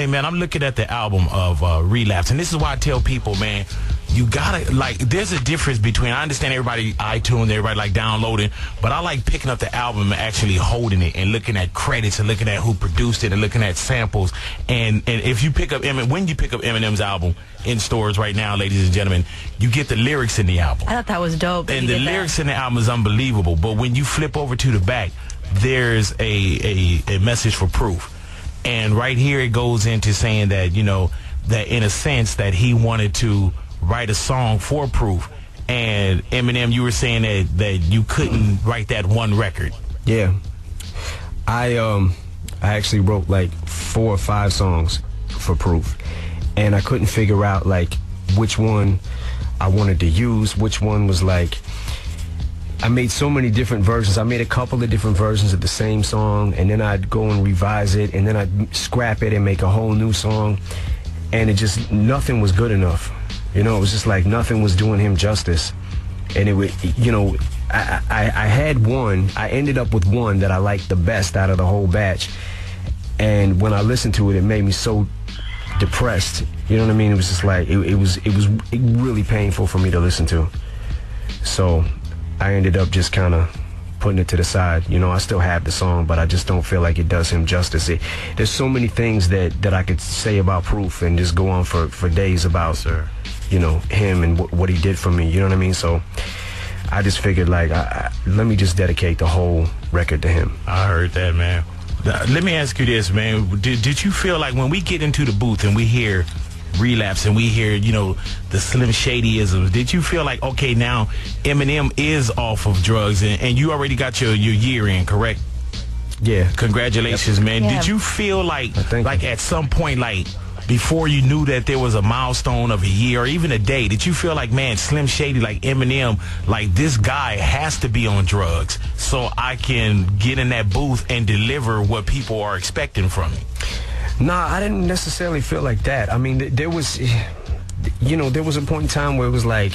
Hey, man, I'm looking at the album of Relapse, and this is why I tell people, man, you gotta, like, there's a difference between, I understand everybody iTunes, everybody like downloading, but I like picking up the album and actually holding it and looking at credits and looking at who produced it and looking at samples. And if you pick up when you pick up Eminem's album in stores right now, ladies and gentlemen, you get the lyrics in the album. I thought that was dope. And the lyrics in the album is unbelievable. But when you flip over to the back, there's a message for Proof. And right here it goes into saying that, you know, that in a sense that he wanted to write a song for Proof. And Eminem, you were saying that you couldn't write that one record. Yeah. I actually wrote like 4 or 5 songs for Proof. And I couldn't figure out like which one I wanted to use, which one was like, I made so many different versions. I made a couple of different versions of the same song, and then I'd go and revise it, and then I'd scrap it and make a whole new song, and it just, nothing was good enough. You know, it was just like nothing was doing him justice. And it would, you know, I had one, I ended up with one that I liked the best out of the whole batch, and when I listened to it, it made me so depressed. You know what I mean? It was just like, it was really painful for me to listen to. So I ended up just kind of putting it to the side. You know, I still have the song, but I just don't feel like it does him justice. There's so many things that I could say about Proof and just go on for days about, you know, him and what he did for me. You know what I mean? So I just figured, like, let me just dedicate the whole record to him. I heard that, man. Let me ask you this, man. Did you feel like when we get into the booth and we hear Relapse and we hear, you know, the Slim Shadyisms, did you feel like, okay, now Eminem is off of drugs and you already got your year in, correct? Yeah. Congratulations, man. Yeah. Did you feel like you. At some point, like before you knew that there was a milestone of a year or even a day, did you feel like, man, Slim Shady, like Eminem, like this guy has to be on drugs so I can get in that booth and deliver what people are expecting from me? Nah, I didn't necessarily feel like that. I mean, there was, you know, there was a point in time where it was like,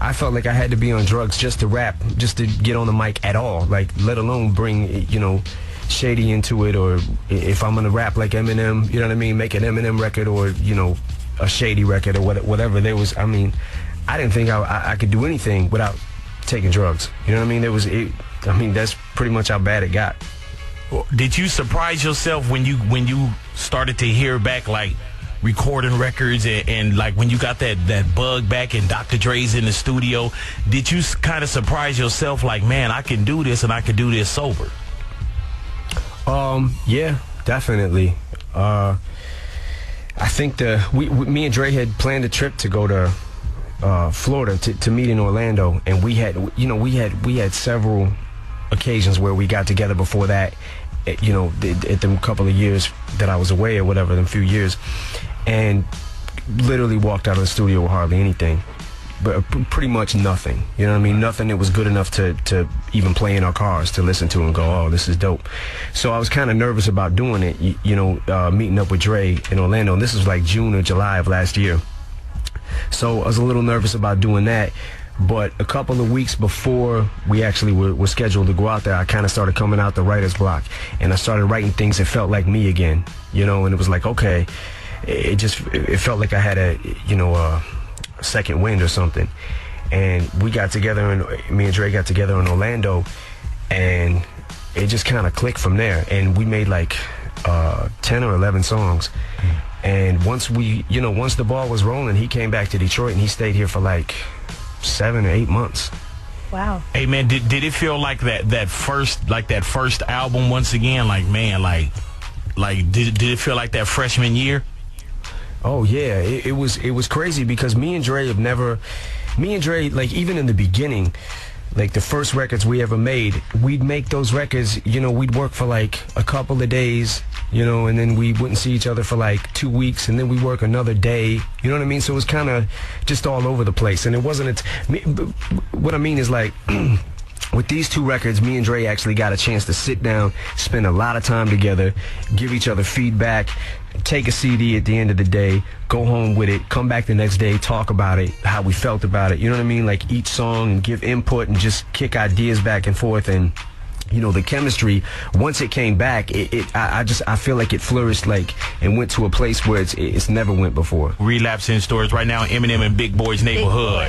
I felt like I had to be on drugs just to rap, just to get on the mic at all, like, let alone bring, you know, Shady into it, or if I'm gonna rap like Eminem, you know what I mean, make an Eminem record, or, you know, a Shady record, or whatever. There was, I mean, I didn't think I could do anything without taking drugs. You know what I mean? I mean, that's pretty much how bad it got. Did you surprise yourself when you started to hear back, like, recording records and like when you got that bug back and Dr. Dre's in the studio, did you kind of surprise yourself like, man, I can do this and I can do this sober? Yeah, definitely. I think me and Dre had planned a trip to go to Florida to meet in Orlando, and we had several occasions where we got together before that, you know, at them couple of years that I was away or whatever, them few years, and literally walked out of the studio with hardly anything, but pretty much nothing. You know what I mean? Nothing that was good enough to even play in our cars to listen to and go, oh, this is dope. So I was kind of nervous about doing it, you know, meeting up with Dre in Orlando, and this was like June or July of last year. So I was a little nervous about doing that. But a couple of weeks before we actually were scheduled to go out there, I kind of started coming out the writer's block, and I started writing things that felt like me again, you know, and it was like, okay, it felt like I had a second wind or something. And we got together, and me and Dre got together in Orlando, and it just kind of clicked from there. And we made like 10 or 11 songs. And once the ball was rolling, he came back to Detroit, and he stayed here for like 7 or 8 months. Wow. Hey, man, did it feel like that first album once again? Like, man, like did it feel like that freshman year? Oh yeah, it was crazy because me and Dre, like, even in the beginning, like the first records we ever made, we'd make those records, you know, we'd work for like a couple of days, you know, and then we wouldn't see each other for like 2 weeks, and then we work another day, you know what I mean? So it was kind of just all over the place, and it wasn't, what I mean is, like, with these 2 records, me and Dre actually got a chance to sit down, spend a lot of time together, give each other feedback, take a CD at the end of the day, go home with it, come back the next day, talk about it, how we felt about it, you know what I mean? Like each song, and give input and just kick ideas back and forth, and you know, the chemistry, once it came back, I feel like it flourished, like, and went to a place where it's never went before. Relapsing stores right now, Eminem and Big Boy's neighborhood.